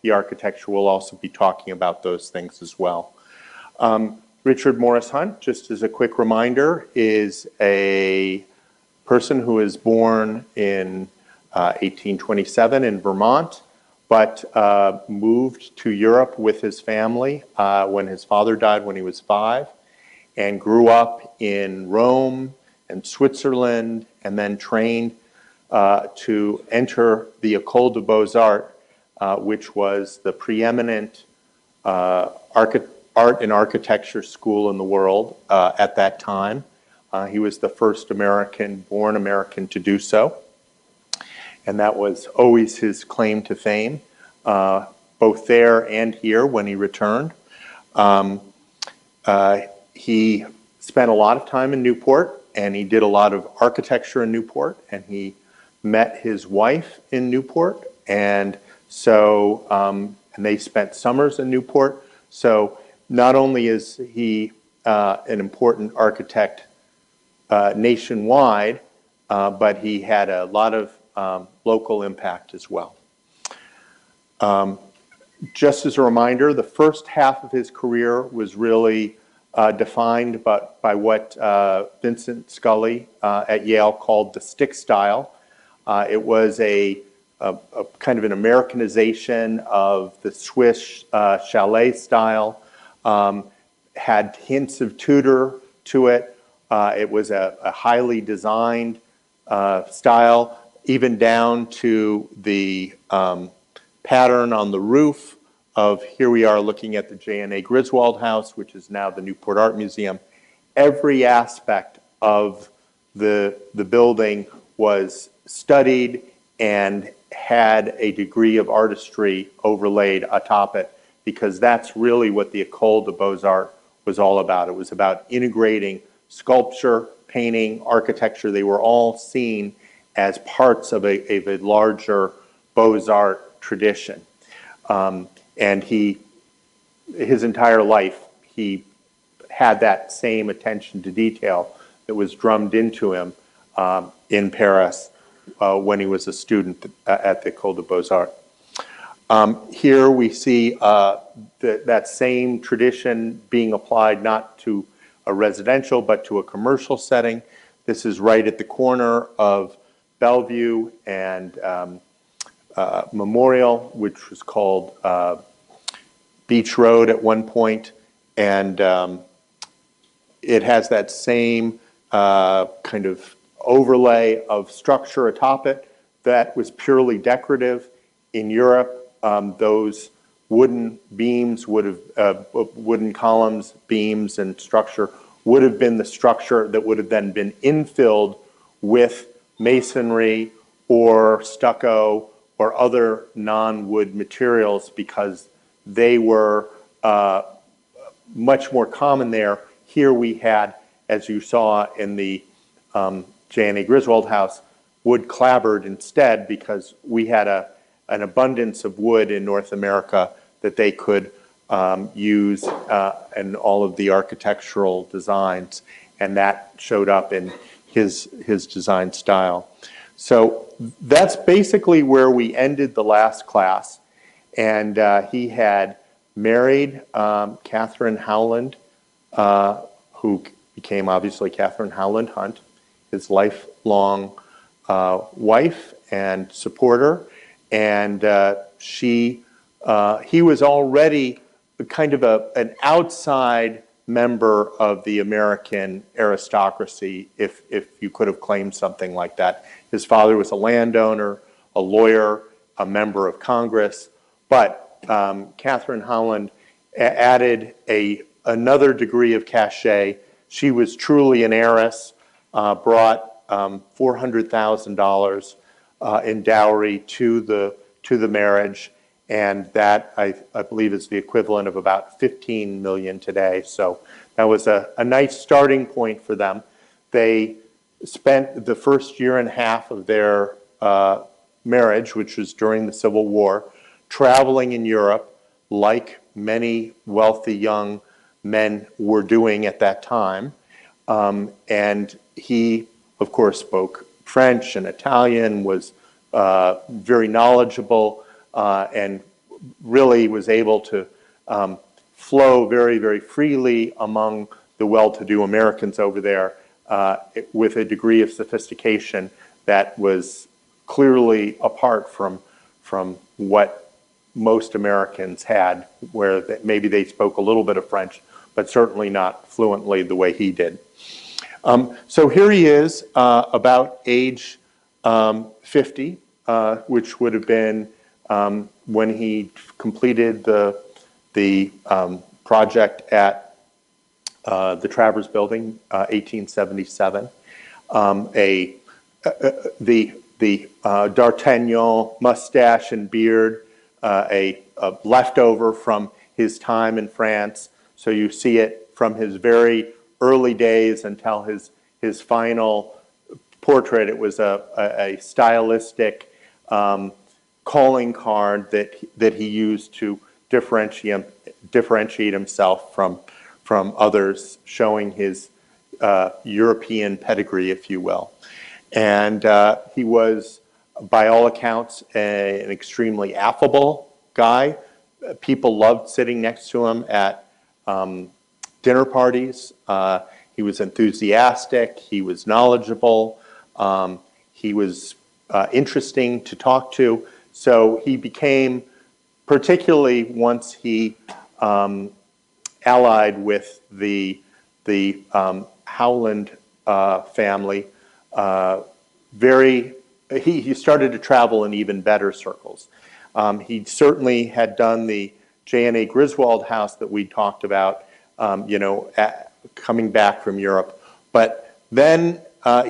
the architecture, we'll also be talking about those things as well. Richard Morris Hunt, just as a quick reminder, is a person who was born in 1827 in Vermont, but moved to Europe with his family when his father died when he was 5, and grew up in Rome and Switzerland, and then trained to enter the École des Beaux-Arts, which was the preeminent art and architecture school in the world at that time. He was the first born American to do so. And that was always his claim to fame, both there and here when he returned. He spent a lot of time in Newport, and he did a lot of architecture in Newport, and he met his wife in Newport, and so and they spent summers in Newport. So not only is he an important architect nationwide, but he had a lot of local impact as well. Just as a reminder, the first half of his career was really defined by what Vincent Scully at Yale called the stick style. It was a kind of an Americanization of the Swiss chalet style, had hints of Tudor to it. It was a highly designed style, even down to the pattern on the roof of, here we are looking at the J.N.A. Griswold House, which is now the Newport Art Museum. Every aspect of the building was studied and had a degree of artistry overlaid atop it, because that's really what the École des Beaux-Arts was all about. It was about integrating sculpture, painting, architecture. They were all seen as parts of a larger Beaux-Arts tradition. And his entire life, he had that same attention to detail that was drummed into him in Paris when he was a student at the École des Beaux-Arts. Here we see that same tradition being applied not to a residential but to a commercial setting. This is right at the corner of Bellevue and Memorial, which was called Beach Road at one point, and it has that same kind of overlay of structure atop it that was purely decorative. In Europe, those wooden beams wooden columns, beams, and structure would have been the structure that would have then been infilled with masonry or stucco or other non-wood materials, because they were much more common there. Here we had, as you saw in the J.N.A. Griswold House, wood clapboard instead, because we had an abundance of wood in North America that they could use in all of the architectural designs, and that showed up in his design style. So that's basically where we ended the last class, and he had married Catherine Howland, who became obviously Catherine Howland Hunt, his lifelong wife and supporter, and he was already kind of an outside member of the American aristocracy, if you could have claimed something like that. His father was a landowner, a lawyer, a member of Congress, but Catherine Howland added another degree of cachet. She was truly an heiress, brought $400,000 in dowry to the marriage, and that I believe is the equivalent of about $15 million today. So that was a nice starting point for them. They spent the first year and a half of their marriage, which was during the Civil War, traveling in Europe like many wealthy young men were doing at that time. And he, of course, spoke French and Italian, was very knowledgeable, and really was able to flow very, very freely among the well-to-do Americans over there with a degree of sophistication that was clearly apart from what most Americans had, where maybe they spoke a little bit of French, but certainly not fluently the way he did. So here he is, about age 50, which would have been when he completed the project at the Travers Building, 1877. The D'Artagnan mustache and beard, a leftover from his time in France. So you see it from his very early days until his final portrait. It was a stylistic calling card that he used to differentiate himself from others, showing his European pedigree, if you will. And he was, by all accounts, an extremely affable guy. People loved sitting next to him at dinner parties. He was enthusiastic. He was knowledgeable. He was interesting to talk to. So he became, particularly once he allied with the Howland family, he started to travel in even better circles. He certainly had done the J&A Griswold house that we talked about, coming back from Europe. But then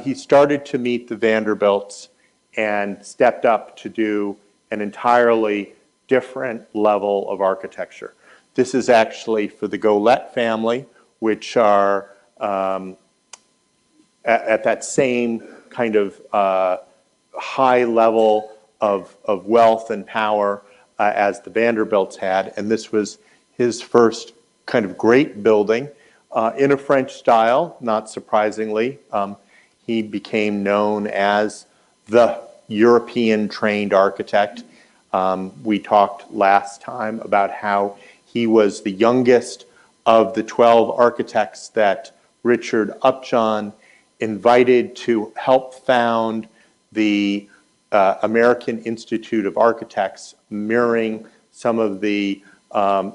he started to meet the Vanderbilts and stepped up to do an entirely different level of architecture. This is actually for the Golette family, which are at that same kind of high level of wealth and power as the Vanderbilts had. And this was his first kind of great building in a French style, not surprisingly. He became known as the European trained architect. We talked last time about how he was the youngest of the 12 architects that Richard Upjohn invited to help found the American Institute of Architects, mirroring some of the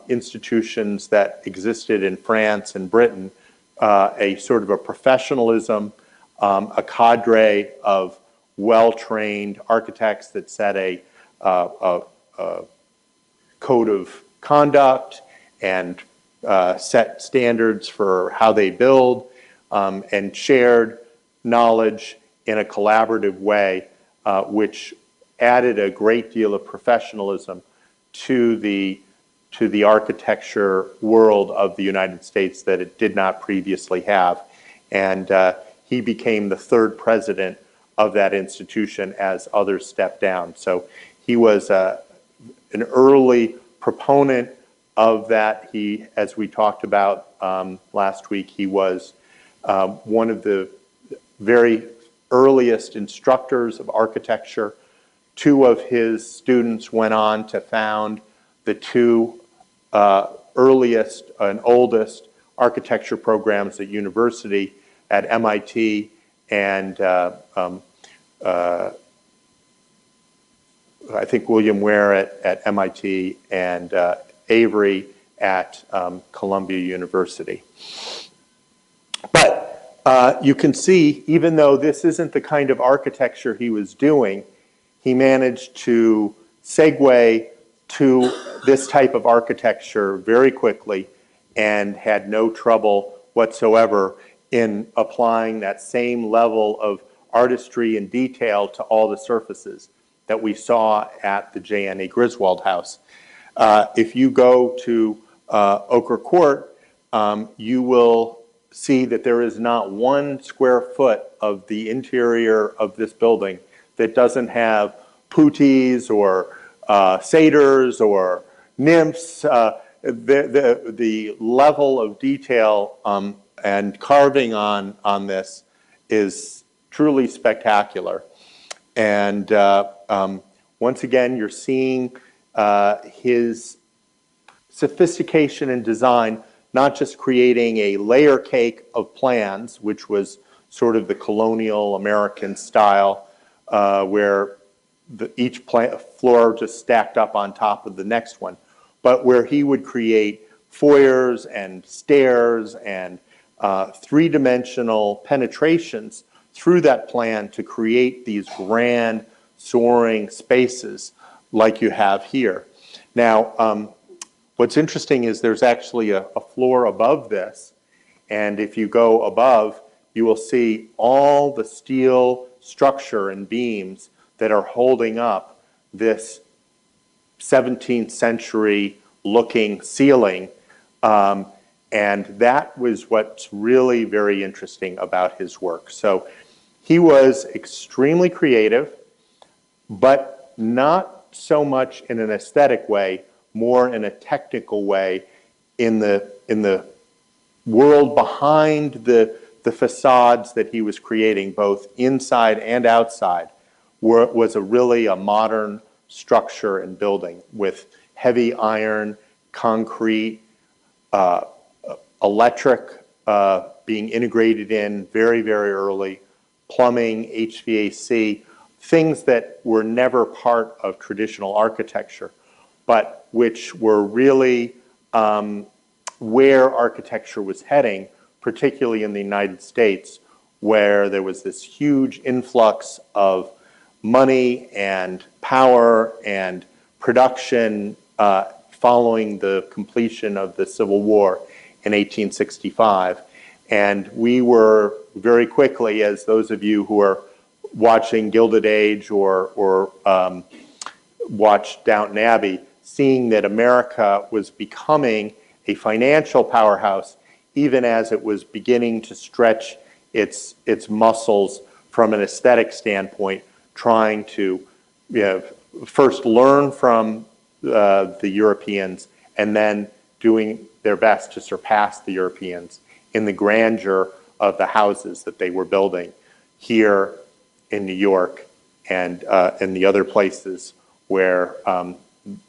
institutions that existed in France and Britain, a sort of a professionalism, a cadre of well-trained architects that set a code of conduct and set standards for how they build, and shared knowledge in a collaborative way, which added a great deal of professionalism to the architecture world of the United States that it did not previously have. And he became the third president of that institution as others stepped down. So he was an early proponent of that. He, as we talked about last week, he was one of the very earliest instructors of architecture. Two of his students went on to found the two earliest and oldest architecture programs at university at MIT and I think William Ware at MIT and Avery at Columbia University. But you can see, even though this isn't the kind of architecture he was doing, he managed to segue to this type of architecture very quickly and had no trouble whatsoever in applying that same level of artistry and detail to all the surfaces that we saw at the J&A Griswold house. If you go to Ochre Court, you will see that there is not 1 square foot of the interior of this building that doesn't have putis or satyrs or nymphs. The level of detail and carving on this is truly spectacular. And once again, you're seeing his sophistication in design, not just creating a layer cake of plans, which was sort of the colonial American style, where each floor just stacked up on top of the next one, but where he would create foyers and stairs and three-dimensional penetrations through that plan to create these grand soaring spaces like you have here. Now, what's interesting is there's actually a floor above this, and if you go above, you will see all the steel structure and beams that are holding up this 17th century looking ceiling. And that was what's really very interesting about his work. So he was extremely creative, but not so much in an aesthetic way, more in a technical way, in the world behind the facades that he was creating, both inside and outside, was really a modern structure and building with heavy iron, concrete, electric being integrated in very, very early, plumbing, HVAC, things that were never part of traditional architecture, but which were really where architecture was heading, particularly in the United States, where there was this huge influx of money and power and production following the completion of the Civil War in 1865. And we were very quickly, as those of you who are watching Gilded Age or watched Downton Abbey, seeing that America was becoming a financial powerhouse, even as it was beginning to stretch its muscles from an aesthetic standpoint, trying to first learn from the Europeans and then doing their best to surpass the Europeans in the grandeur of the houses that they were building here in New York and in the other places where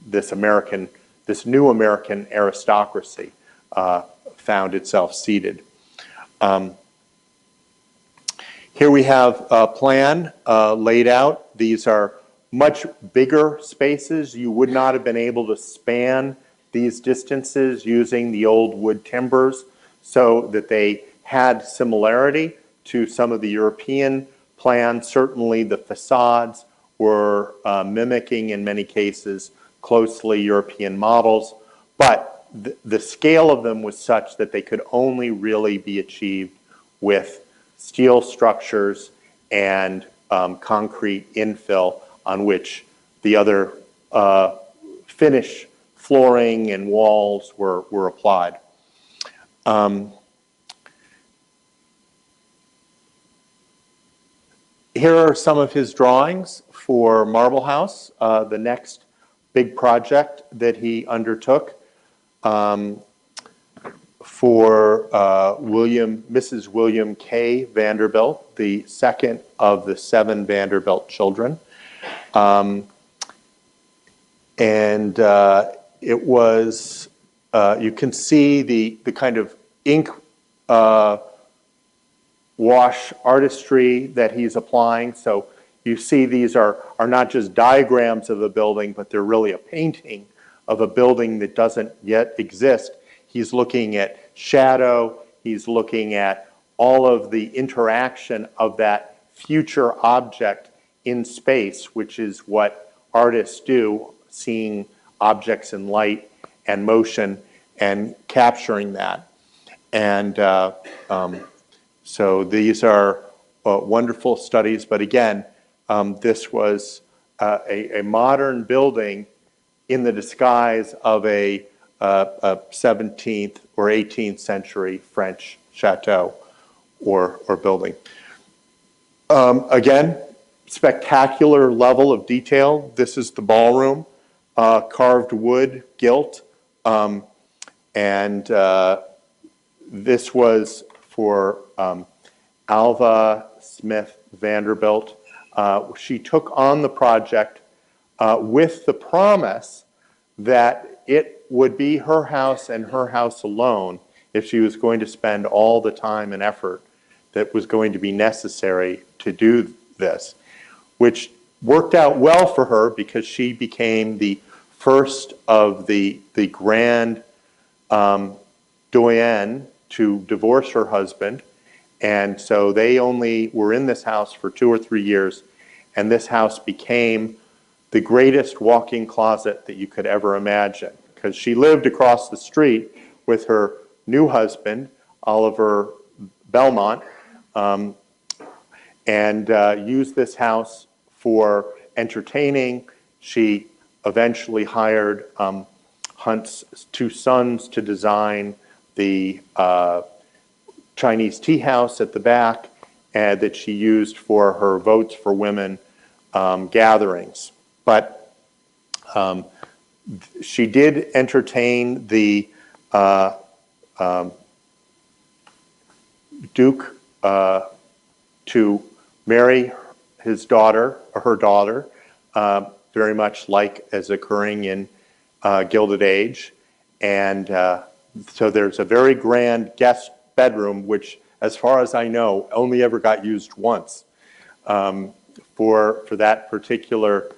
this new American aristocracy found itself seated. Here we have a plan laid out. These are much bigger spaces. You would not have been able to span these distances using the old wood timbers, so that they had similarity to some of the European plans. Certainly the facades were mimicking, in many cases, closely European models, but the scale of them was such that they could only really be achieved with steel structures and concrete infill on which the other finish flooring and walls were applied. Here are some of his drawings for Marble House, the next big project that he undertook for Mrs. William K. Vanderbilt, the second of the 7 Vanderbilt children. It was, you can see the kind of ink wash artistry that he's applying. So you see these are not just diagrams of a building, but they're really a painting of a building that doesn't yet exist. He's looking at shadow, he's looking at all of the interaction of that future object in space, which is what artists do, seeing objects in light and motion and capturing that. And so these are wonderful studies, but again, this was a modern building in the disguise of a 17th or 18th century French chateau or building. Again, spectacular level of detail. This is the ballroom, carved wood, gilt, and this was for Alva Smith Vanderbilt. She took on the project with the promise that it would be her house and her house alone if she was going to spend all the time and effort that was going to be necessary to do this, which worked out well for her because she became the first of the grand doyenne to divorce her husband. And so they only were in this house for 2 or 3 years, and this house became the greatest walk-in closet that you could ever imagine, because she lived across the street with her new husband, Oliver Belmont, and used this house for entertaining. She eventually hired Hunt's 2 sons to design the Chinese tea house at the back that she used for her Votes for Women gatherings. But she did entertain the Duke to marry his daughter, or her daughter, very much like as occurring in Gilded Age. And so there's a very grand guest bedroom, which, as far as I know, only ever got used once for that particular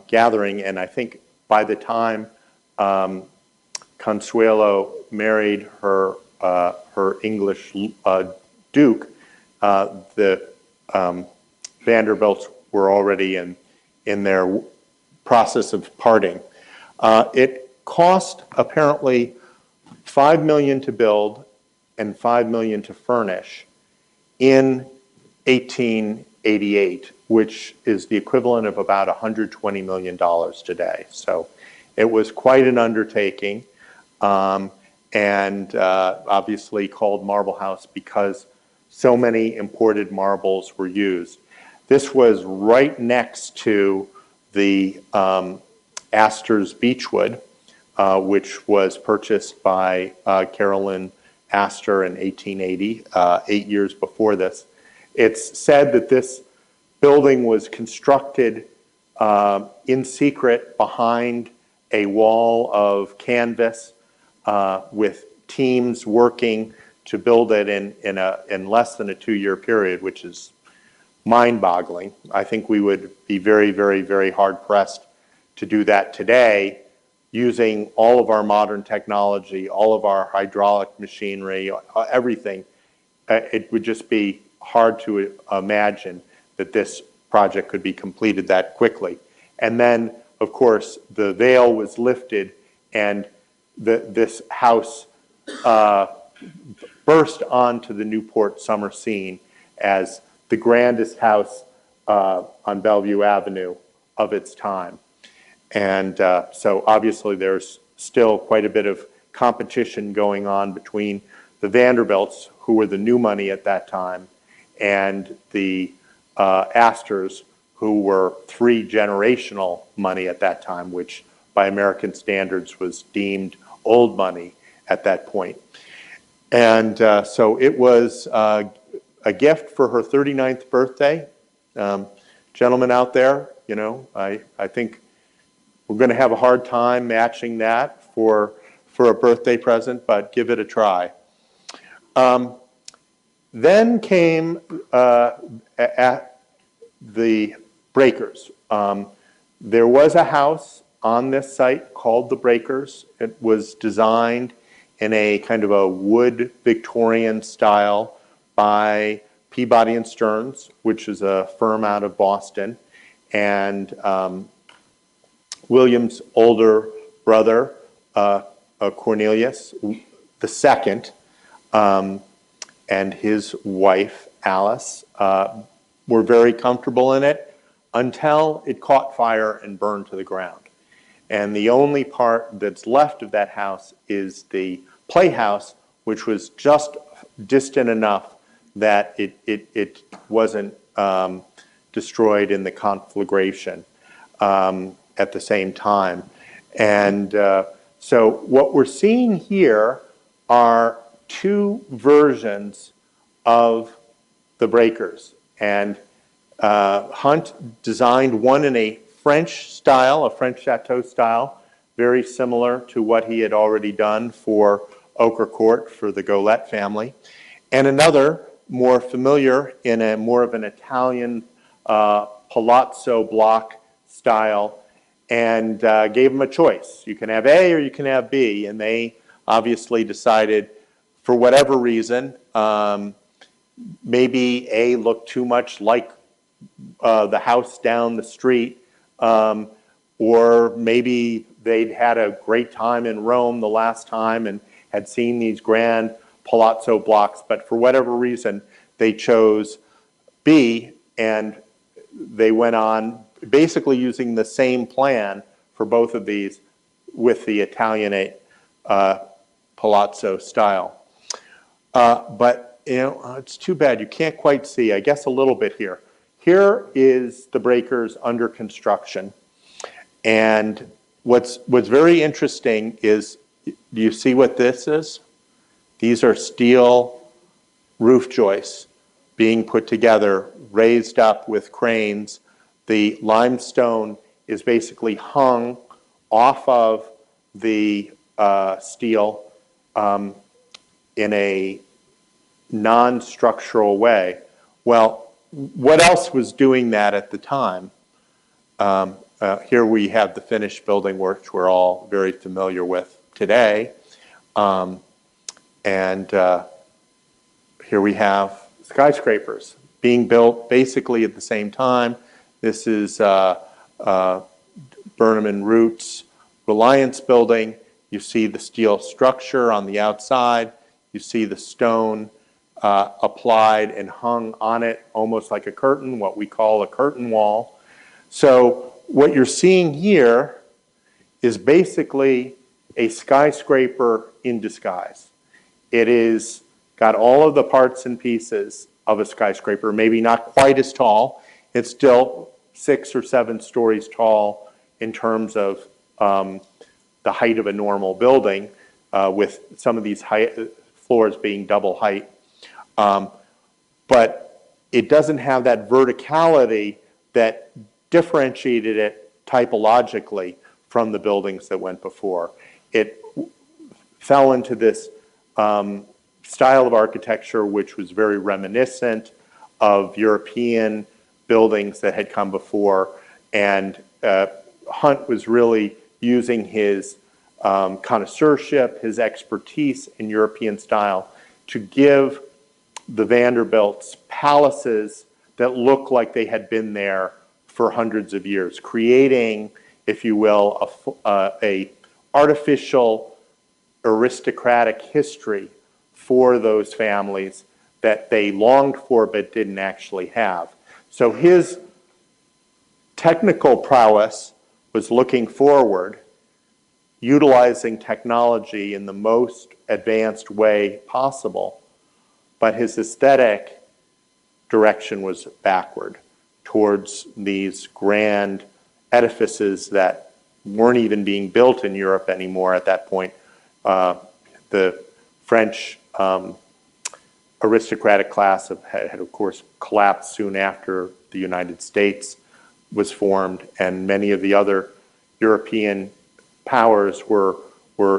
gathering. And I think by the time Consuelo married her English Duke, the Vanderbilts were already in their process of parting. It cost apparently $5 million to build and $5 million to furnish in 1888, which is the equivalent of about $120 million today. So it was quite an undertaking, and obviously called Marble House because so many imported marbles were used. This was right next to the Astor's Beechwood, which was purchased by Carolyn Astor in 1880, 8 years before this. It's said that this building was constructed in secret behind a wall of canvas with teams working to build it in less than a 2-year period, which is mind-boggling. I think we would be very, very, very hard-pressed to do that today using all of our modern technology, all of our hydraulic machinery, everything. It would just be hard to imagine that this project could be completed that quickly. And then, of course, the veil was lifted and this house burst onto the Newport summer scene as the grandest house on Bellevue Avenue of its time. And so obviously there's still quite a bit of competition going on between the Vanderbilts, who were the new money at that time, and the Astors, who were 3-generational money at that time, which by American standards was deemed old money at that point. And so it was a gift for her 39th birthday. Gentlemen out there, you know, I think we're going to have a hard time matching that for a birthday present, but give it a try. Then came at the Breakers. There was a house on this site called the Breakers. It was designed in a kind of a wood Victorian style by Peabody and Stearns, which is a firm out of Boston, and William's older brother, Cornelius II, and his wife, Alice, were very comfortable in it until it caught fire and burned to the ground. And the only part that's left of that house is the playhouse, which was just distant enough that it wasn't destroyed in the conflagration at the same time. And so what we're seeing here are 2 versions of the Breakers. And Hunt designed one in a French style, a French chateau style, very similar to what he had already done for Ochre Court for the Golette family. And another more familiar in a more of an Italian palazzo block style, and gave them a choice. You can have A or you can have B, and they obviously decided, for whatever reason, maybe A looked too much like the house down the street, or maybe they'd had a great time in Rome the last time and had seen these grand palazzo blocks, but for whatever reason, they chose B, and they went on basically using the same plan for both of these with the Italianate palazzo style. But you know, it's too bad you can't quite see, I guess a little bit here. Here is the breakers under construction. And what's very interesting is, do you see what this is? These are steel roof joists being put together, raised up with cranes. The limestone is basically hung off of the steel in a non-structural way. Well, what else was doing that at the time? Here we have the finished building, which we're all very familiar with today. And here we have skyscrapers being built basically at the same time. This is Burnham and Root's Reliance building. You see the steel structure on the outside. You see the stone applied and hung on it, almost like a curtain, what we call a curtain wall. So what you're seeing here is basically a skyscraper in disguise. It is got all of the parts and pieces of a skyscraper, maybe not quite as tall. It's still 6 or 7 stories tall in terms of the height of a normal building, with some of these floors being double height. But it doesn't have that verticality that differentiated it typologically from the buildings that went before. It fell into this style of architecture which was very reminiscent of European buildings that had come before, and Hunt was really using his connoisseurship, his expertise in European style to give the Vanderbilts palaces that look like they had been there for hundreds of years, creating, if you will, a artificial aristocratic history for those families that they longed for but didn't actually have. So his technical prowess was looking forward, utilizing technology in the most advanced way possible, but his aesthetic direction was backward towards these grand edifices that weren't even being built in Europe anymore at that point. The French aristocratic class had of course collapsed soon after the United States was formed, and many of the other European powers were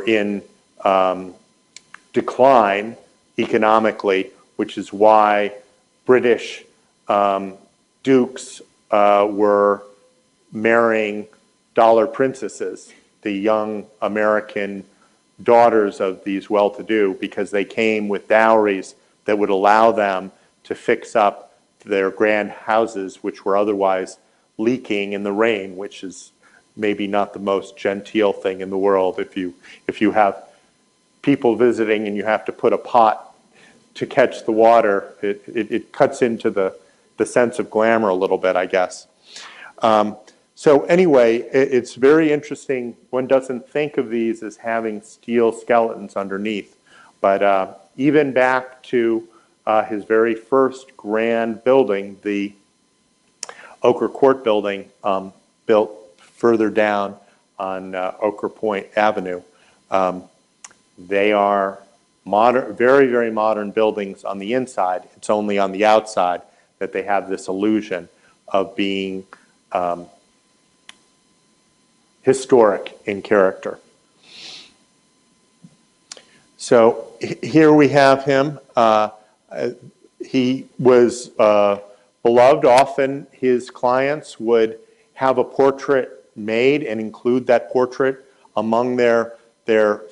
in decline economically, which is why British dukes were marrying dollar princesses, the young American daughters of these well-to-do, because they came with dowries that would allow them to fix up their grand houses, which were otherwise leaking in the rain, which is maybe not the most genteel thing in the world. If you have people visiting and you have to put a pot to catch the water, it cuts into the sense of glamour a little bit, I guess. So anyway, it's very interesting. One doesn't think of these as having steel skeletons underneath, but even back to his very first grand building, the Ochre Court building, built further down on Ochre Point Avenue. They are modern, very, very modern buildings on the inside. It's only on the outside that they have this illusion of being historic in character. So here we have him. He was beloved. Often his clients would have a portrait made and include that portrait among their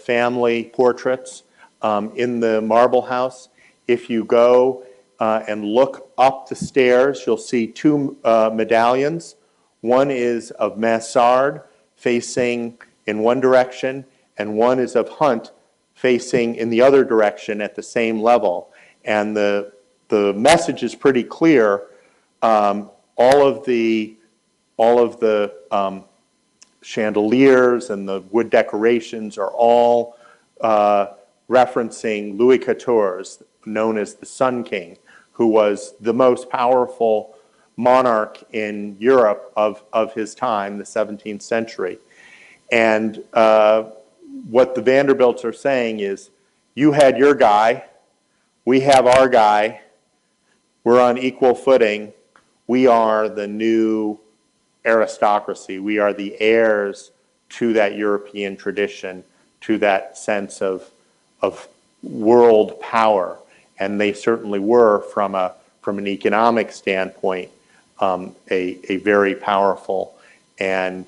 family portraits in the marble house. If you go and look up the stairs, you'll see two medallions. One is of Mansard facing in one direction, and one is of Hunt facing in the other direction at the same level. And the message is pretty clear. All of the chandeliers and the wood decorations are all referencing Louis XIV, known as the Sun King, who was the most powerful monarch in Europe of his time, the 17th century. And what the Vanderbilts are saying is, you had your guy, we have our guy, we're on equal footing, we are the new aristocracy, we are the heirs to that European tradition, to that sense of world power. And they certainly were, from an economic standpoint, a very powerful and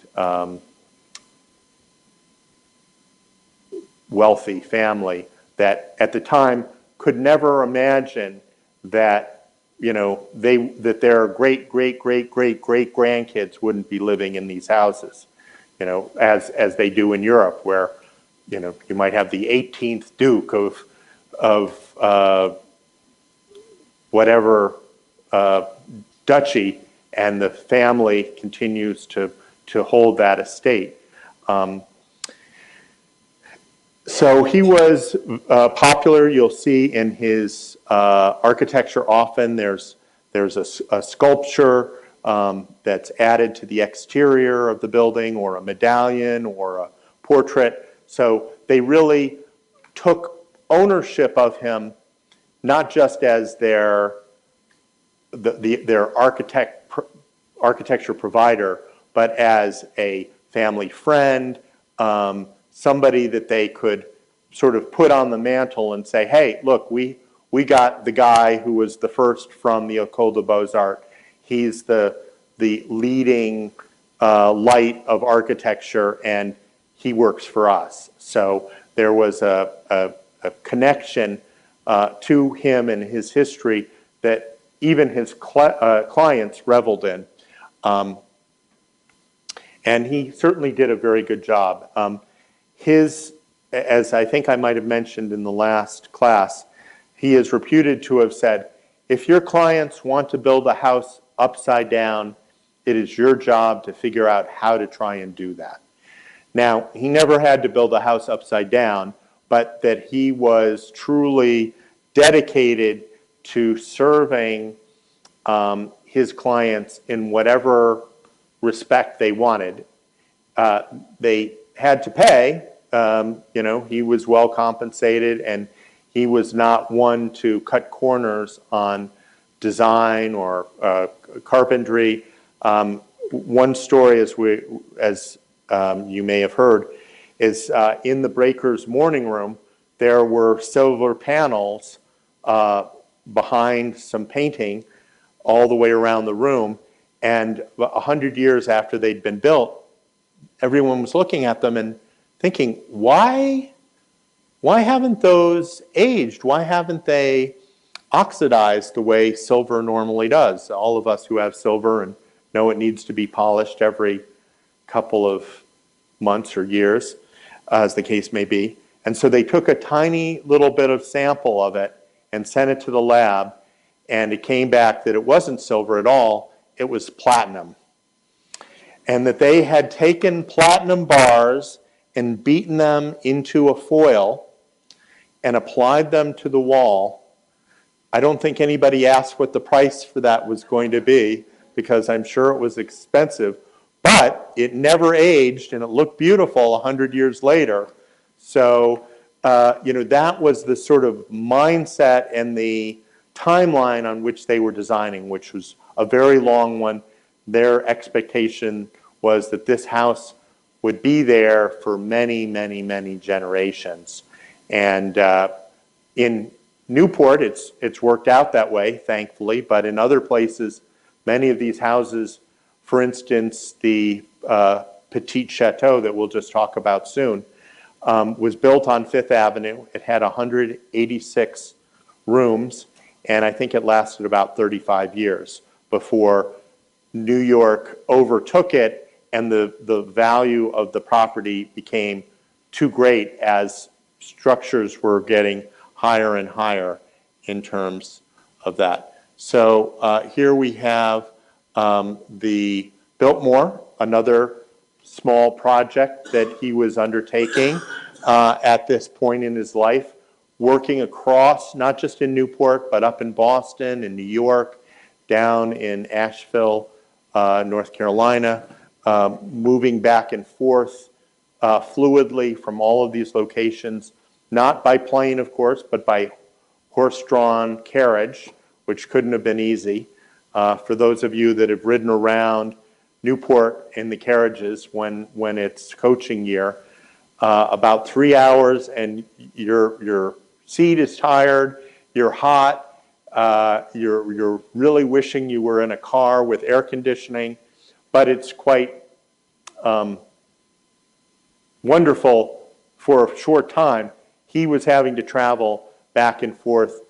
wealthy family that at the time could never imagine that, you know, that their great grandkids wouldn't be living in these houses, you know, as they do in Europe, where, you know, you might have the 18th Duke of whatever duchy, and the family continues to hold that estate. So he was popular. You'll see in his architecture often there's a sculpture that's added to the exterior of the building, or a medallion, or a portrait. So they really took ownership of him, not just as their architecture provider, but as a family friend, somebody that they could sort of put on the mantle and say, hey, look, we got the guy who was the first from the École des Beaux-Arts. He's the leading light of architecture, and he works for us. So there was a connection to him and his history that even his clients reveled in. And he certainly did a very good job. As I think I might have mentioned in the last class, he is reputed to have said, if your clients want to build a house upside down, it is your job to figure out how to try and do that. Now, he never had to build a house upside down, but that he was truly dedicated to serving his clients in whatever respect they wanted. They had to pay. You know, he was well compensated, and he was not one to cut corners on design or carpentry. One story, as you may have heard, is in the Breakers' morning room, there were silver panels behind some painting all the way around the room, and 100 years after they'd been built, everyone was looking at them and thinking, why haven't those aged? Why haven't they oxidized the way silver normally does? All of us who have silver and know it needs to be polished every couple of months or years, as the case may be. And so they took a tiny little bit of sample of it and sent it to the lab, and it came back that it wasn't silver at all, it was platinum. And that they had taken platinum bars and beaten them into a foil and applied them to the wall. I don't think anybody asked what the price for that was going to be, because I'm sure it was expensive, but it never aged and it looked beautiful 100 years later. So, you know, that was the sort of mindset and the timeline on which they were designing, which was a very long one. Their expectation was that this house would be there for many, many, many generations. And in Newport, it's worked out that way, thankfully, but in other places, many of these houses, for instance, the Petit Chateau that we'll just talk about soon, was built on Fifth Avenue. It had 186 rooms, and I think it lasted about 35 years before New York overtook it, and the value of the property became too great as structures were getting higher and higher in terms of that. So here we have the Biltmore, another small project that he was undertaking at this point in his life, working across, not just in Newport, but up in Boston, in New York, down in Asheville, North Carolina, moving back and forth fluidly from all of these locations, not by plane, of course, but by horse-drawn carriage, which couldn't have been easy. For those of you that have ridden around Newport in the carriages when it's coaching year, about 3 hours and your seat is tired, you're hot, you're really wishing you were in a car with air conditioning, but it's quite wonderful for a short time. He was having to travel back and forth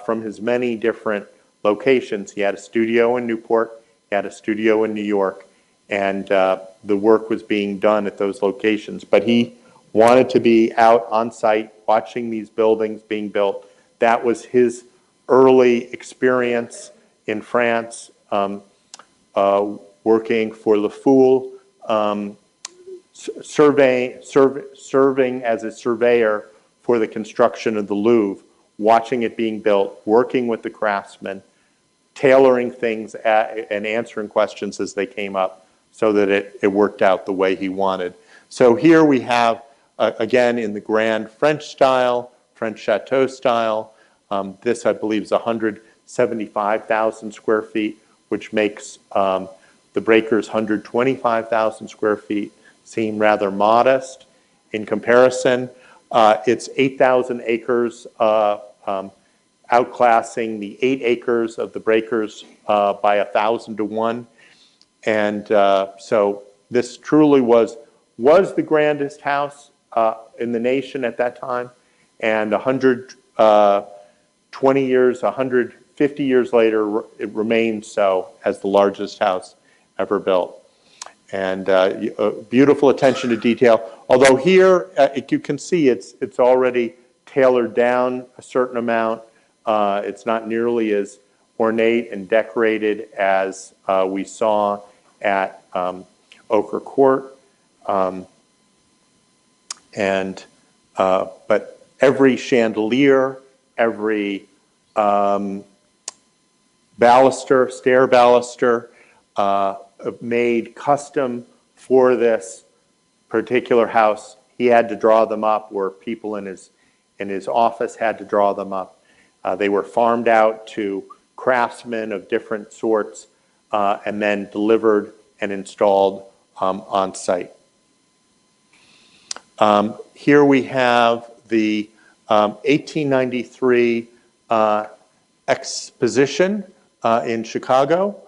from his many different locations. He had a studio in Newport, he had a studio in New York, and the work was being done at those locations. But he wanted to be out on site watching these buildings being built. That was his early experience in France, working for Le Foule, serving as a surveyor for the construction of the Louvre, watching it being built, working with the craftsmen, tailoring things and answering questions as they came up so that it worked out the way he wanted. So here we have, again, in the grand French style, French chateau style, this I believe is 175,000 square feet, which makes the Breakers' 125,000 square feet seem rather modest in comparison. It's 8,000 acres, outclassing the 8 acres of the Breakers by 1,000 to 1. And so this truly was the grandest house in the nation at that time. And 120 years, 150 years later, it remains so as the largest house ever built. And beautiful attention to detail. Although here, you can see it's already tailored down a certain amount. It's not nearly as ornate and decorated as we saw at Ochre Court. But every chandelier, every baluster, stair baluster, made custom for this particular house. He had to draw them up, or people in his office had to draw them up. They were farmed out to craftsmen of different sorts and then delivered and installed on site. Here we have the 1893 exposition in Chicago,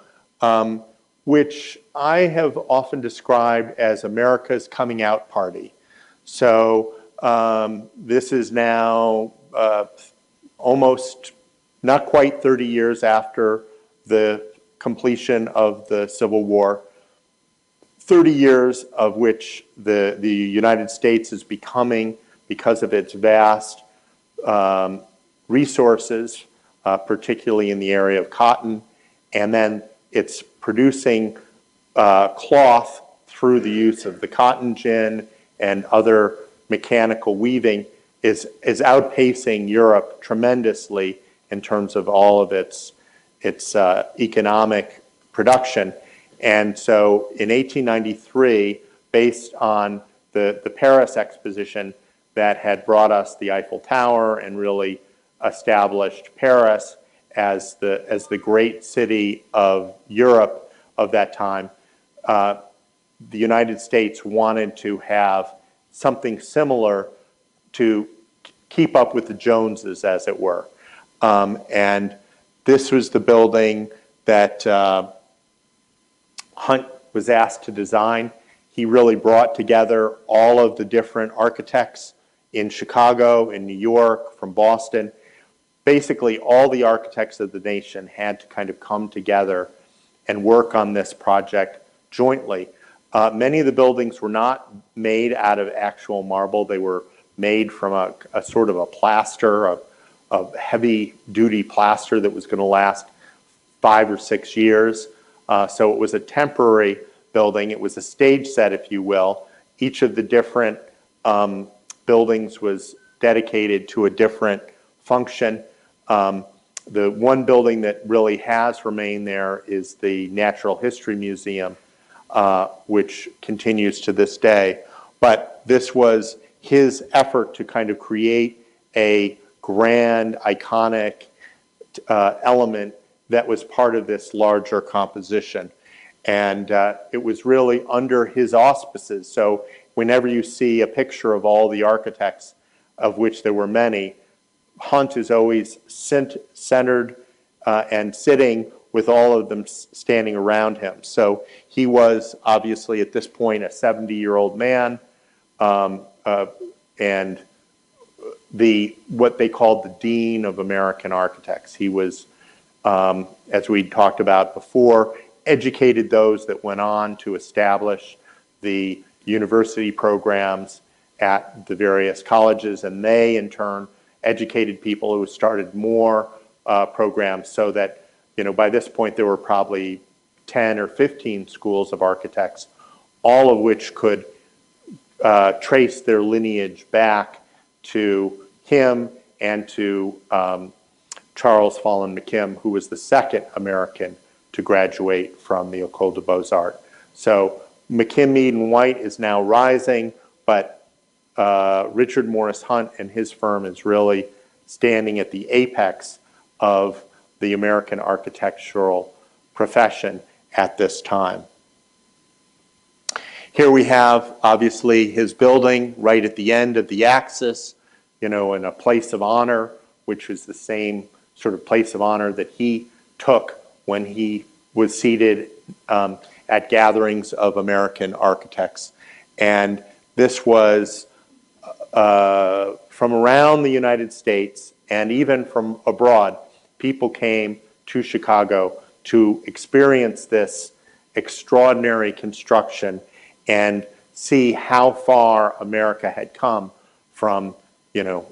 which I have often described as America's coming out party. So this is now almost not quite 30 years after the completion of the Civil War, 30 years of which the United States is becoming, because of its vast resources, particularly in the area of cotton, and then it's producing cloth through the use of the cotton gin and other mechanical weaving, is outpacing Europe tremendously in terms of all of its economic production. And so in 1893, based on the Paris Exposition that had brought us the Eiffel Tower and really established Paris as the great city of Europe of that time, the United States wanted to have something similar to keep up with the Joneses, as it were. And this was the building that Hunt was asked to design. He really brought together all of the different architects in Chicago, in New York, from Boston. Basically, all the architects of the nation had to kind of come together and work on this project jointly. Many of the buildings were not made out of actual marble. They were made from a sort of a plaster, of heavy-duty plaster that was going to last 5 or 6 years. So it was a temporary building. It was a stage set, if you will. Each of the different buildings was dedicated to a different function. The one building that really has remained there is the Natural History Museum, which continues to this day. But this was his effort to kind of create a grand, iconic element that was part of this larger composition. And it was really under his auspices. So whenever you see a picture of all the architects, of which there were many, Hunt is always centered and sitting with all of them standing around him. So he was obviously at this point a 70-year-old man, and what they called the Dean of American Architects. He was, as we talked about before, educated those that went on to establish the university programs at the various colleges, and they in turn educated people who started more programs, so that, you know, by this point there were probably 10 or 15 schools of architects, all of which could trace their lineage back to him and to Charles Follen McKim, who was the second American to graduate from the École des Beaux-Arts. So McKim, Mead, and White is now rising, but Richard Morris Hunt and his firm is really standing at the apex of the American architectural profession at this time. Here we have, obviously, his building right at the end of the axis, you know, in a place of honor, which was the same sort of place of honor that he took when he was seated at gatherings of American architects. And this was from around the United States and even from abroad. People came to Chicago to experience this extraordinary construction and see how far America had come from, you know,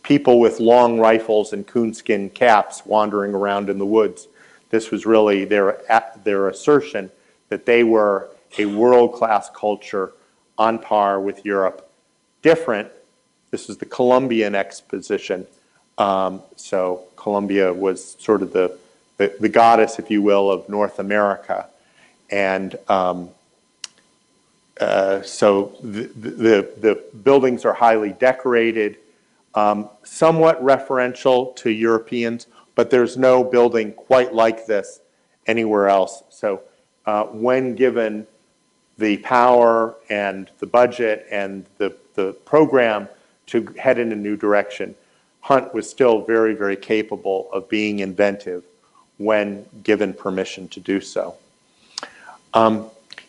people with long rifles and coonskin caps wandering around in the woods. This was really their assertion that they were a world-class culture on par with Europe. Different, this is the Columbian Exposition. So Columbia was sort of the goddess, if you will, of North America. And so the buildings are highly decorated, somewhat referential to Europeans, but there's no building quite like this anywhere else. So when given the power and the budget and the program to head in a new direction, Hunt was still very, very capable of being inventive when given permission to do so.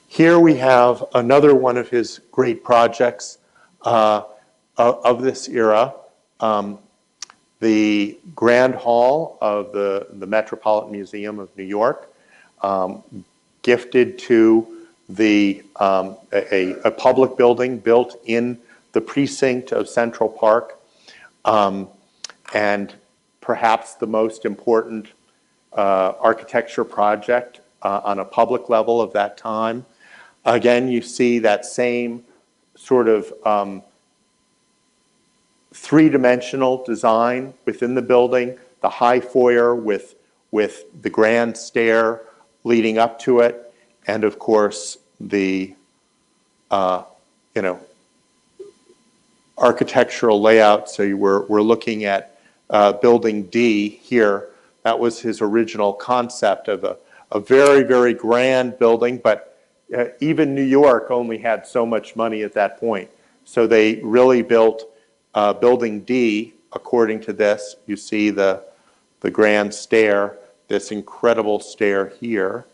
Here we have another one of his great projects of this era, the Grand Hall of the Metropolitan Museum of New York, gifted to a public building built in the precinct of Central Park, and perhaps the most important architecture project on a public level of that time. Again, you see that same sort of three-dimensional design within the building, the high foyer with the grand stair leading up to it, and of course the architectural layout. So we're looking at building D here. That was his original concept of a very, very grand building, but even New York only had so much money at that point. So they really built Building D according to this. You see the grand stair, this incredible stair here.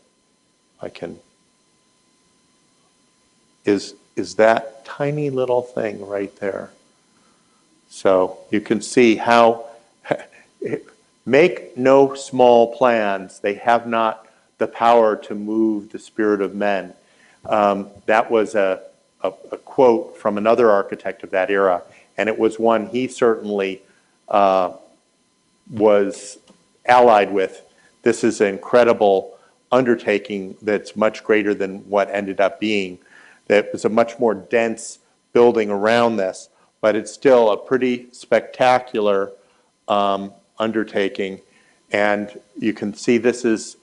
I can, is that tiny little thing right there. So you can see how, make no small plans. They have not the power to move the spirit of men. That was a quote from another architect of that era, and it was one he certainly was allied with. This is an incredible undertaking that's much greater than what ended up being. That was a much more dense building around this, but it's still a pretty spectacular undertaking. And you can see this is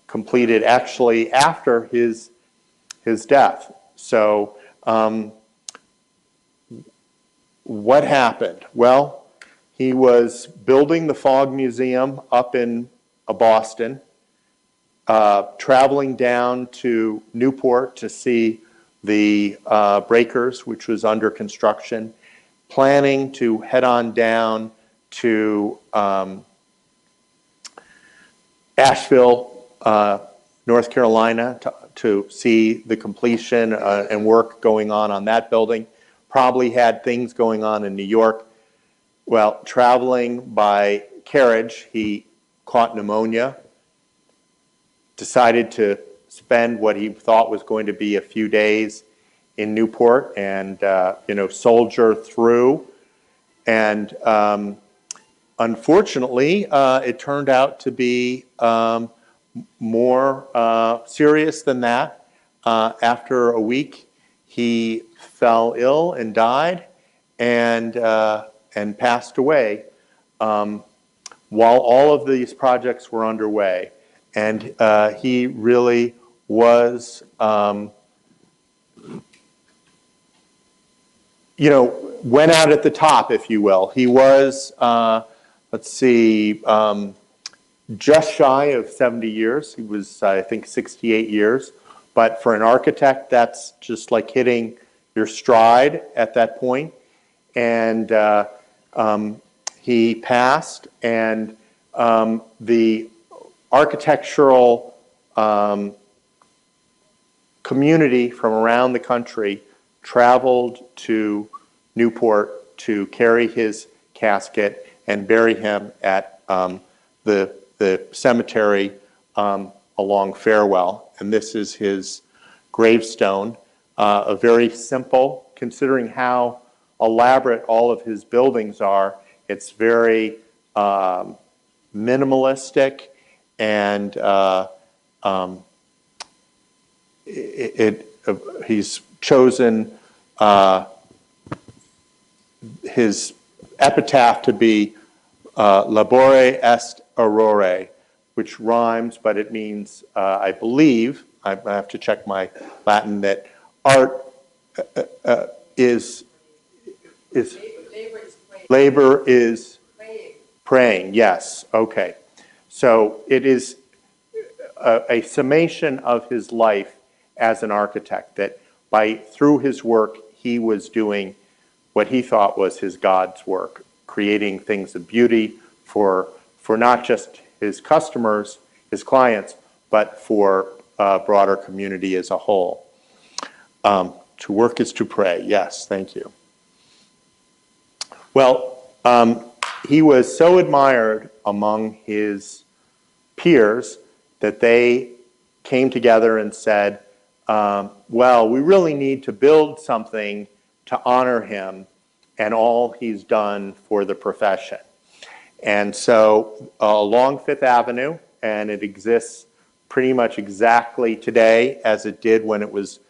completed actually after his death. So what happened? Well, he was building the Fog Museum up in Boston, traveling down to Newport to see the breakers, which was under construction, planning to head on down to Asheville, North Carolina, to see the completion and work going on that building. Probably had things going on in New York. Well, traveling by carriage, he caught pneumonia, decided to spend what he thought was going to be a few days in Newport and soldier through. And unfortunately, it turned out to be more serious than that. After a week, he fell ill and died, and passed away while all of these projects were underway. And he really was, went out at the top, if you will. He was, let's see, just shy of 70 years. He was, I think, 68 years. But for an architect, that's just like hitting your stride at that point. And he passed, and the architectural community from around the country traveled to Newport to carry his casket and bury him at the cemetery along Farewell. And this is his gravestone, a very simple, considering how elaborate all of his buildings are. It's very minimalistic, and he's chosen his epitaph to be labore est aurore, which rhymes, but it means, I believe, I have to check my Latin, that art is labor is praying. Yes, okay. So it is a summation of his life as an architect, that through his work, he was doing what he thought was his God's work, creating things of beauty for not just his customers, his clients, but for a broader community as a whole. To work is to pray. Yes, thank you. Well, he was so admired among his peers that they came together and said, well, we really need to build something to honor him and all he's done for the profession. And so along Fifth Avenue, and it exists pretty much exactly today as it did when it was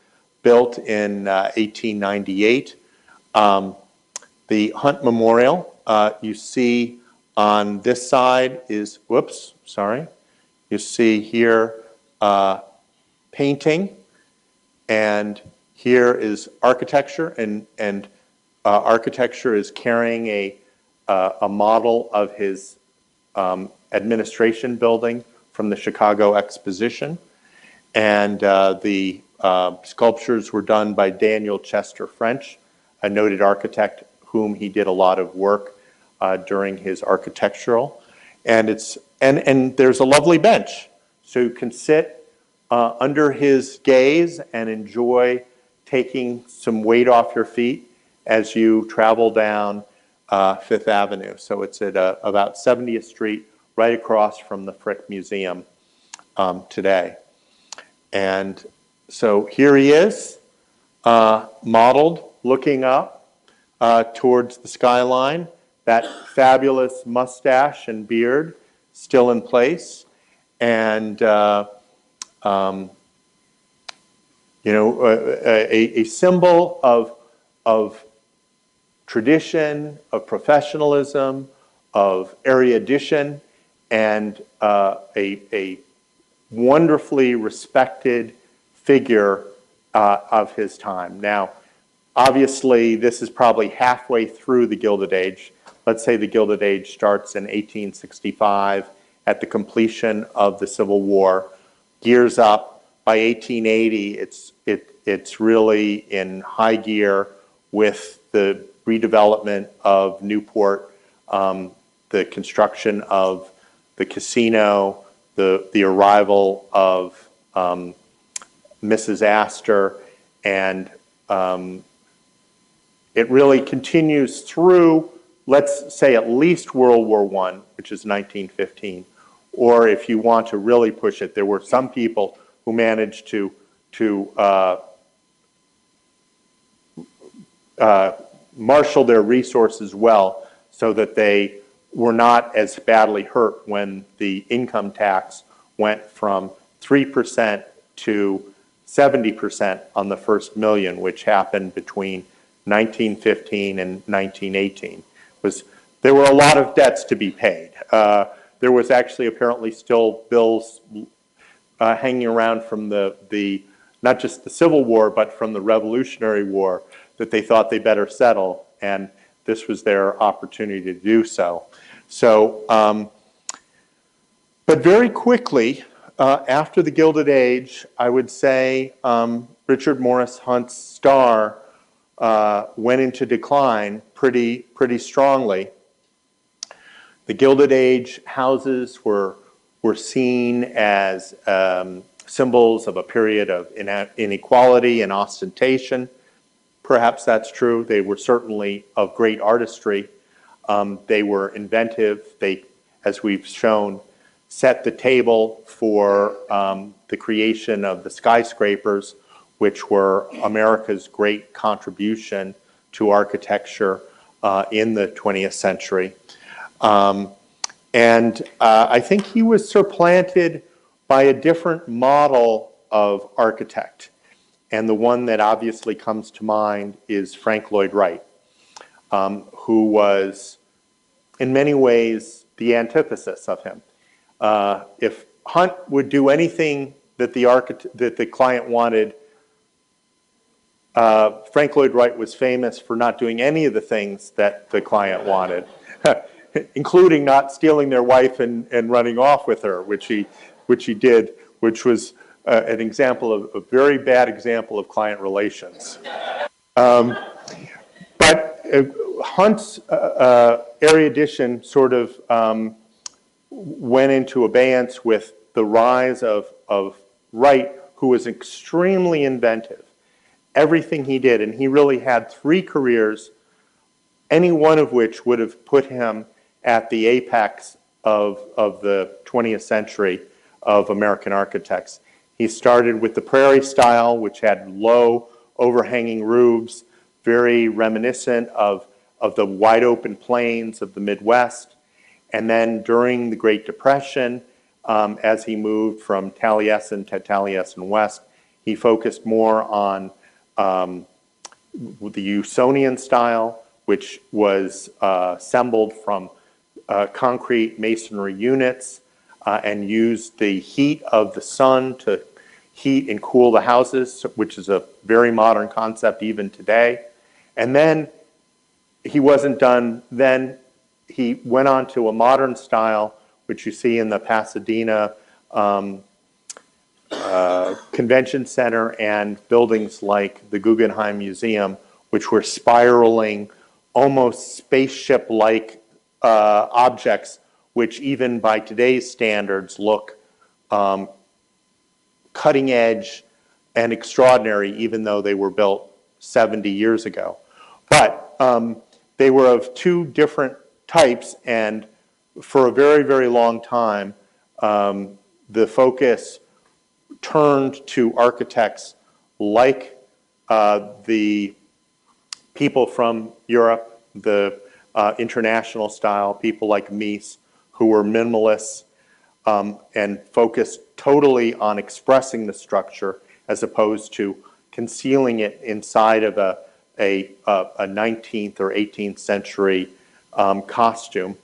built in 1898. The Hunt Memorial, you see on this side is, you see here painting, and here is architecture, and architecture is carrying a model of his administration building from the Chicago Exposition. And the sculptures were done by Daniel Chester French, a noted architect whom he did a lot of work during his architectural. And there's a lovely bench, so you can sit under his gaze and enjoy taking some weight off your feet as you travel down Fifth Avenue. So it's at about 70th Street, right across from the Frick Museum today. And so here he is, modeled, looking up towards the skyline. That fabulous mustache and beard still in place. And, a symbol of tradition, of professionalism, of erudition, and a wonderfully respected figure of his time. Now, obviously, this is probably halfway through the Gilded Age. Let's say the Gilded Age starts in 1865 at the completion of the Civil War, gears up. By 1880, it's really in high gear with the redevelopment of Newport, the construction of the casino, the arrival of Mrs. Astor, and it really continues through, let's say, at least World War I, which is 1915. Or if you want to really push it, there were some people who managed to marshal their resources well so that they were not as badly hurt when the income tax went from 3% to 70% on the first million, which happened between 1915 and 1918. There were a lot of debts to be paid. There was actually apparently still bills hanging around from the not just the Civil War, but from the Revolutionary War that they thought they better settle, and this was their opportunity to do so. So, but very quickly, after the Gilded Age, I would say Richard Morris Hunt's star went into decline pretty strongly. The Gilded Age houses were seen as symbols of a period of inequality and ostentation. Perhaps that's true. They were certainly of great artistry. They were inventive. They, as we've shown, set the table for the creation of the skyscrapers, which were America's great contribution to architecture in the 20th century. I think he was supplanted by a different model of architect. And the one that obviously comes to mind is Frank Lloyd Wright, who was, in many ways, the antithesis of him. If Hunt would do anything that the client wanted, Frank Lloyd Wright was famous for not doing any of the things that the client wanted, including not stealing their wife and running off with her, which he did, which was an example of a very bad example of client relations. But Hunt's erudition sort of went into abeyance with the rise of Wright, who was extremely inventive. Everything he did, and he really had 3 careers, any one of which would have put him at the apex of the 20th century of American architects. He started with the Prairie style, which had low overhanging roofs, very reminiscent of the wide open plains of the Midwest. And then during the Great Depression, as he moved from Taliesin to Taliesin West, he focused more on the Usonian style, which was assembled from concrete masonry units and used the heat of the sun to heat and cool the houses, which is a very modern concept even today. And then he wasn't done then. He went on to a modern style, which you see in the Pasadena convention center and buildings like the Guggenheim Museum, which were spiraling, almost spaceship-like objects, which even by today's standards look cutting edge and extraordinary, even though they were built 70 years ago. But they were of two different types, and for a very, very long time, the focus turned to architects like the people from Europe, the international style, people like Mies, who were minimalists and focused totally on expressing the structure as opposed to concealing it inside of a 19th or 18th century costume.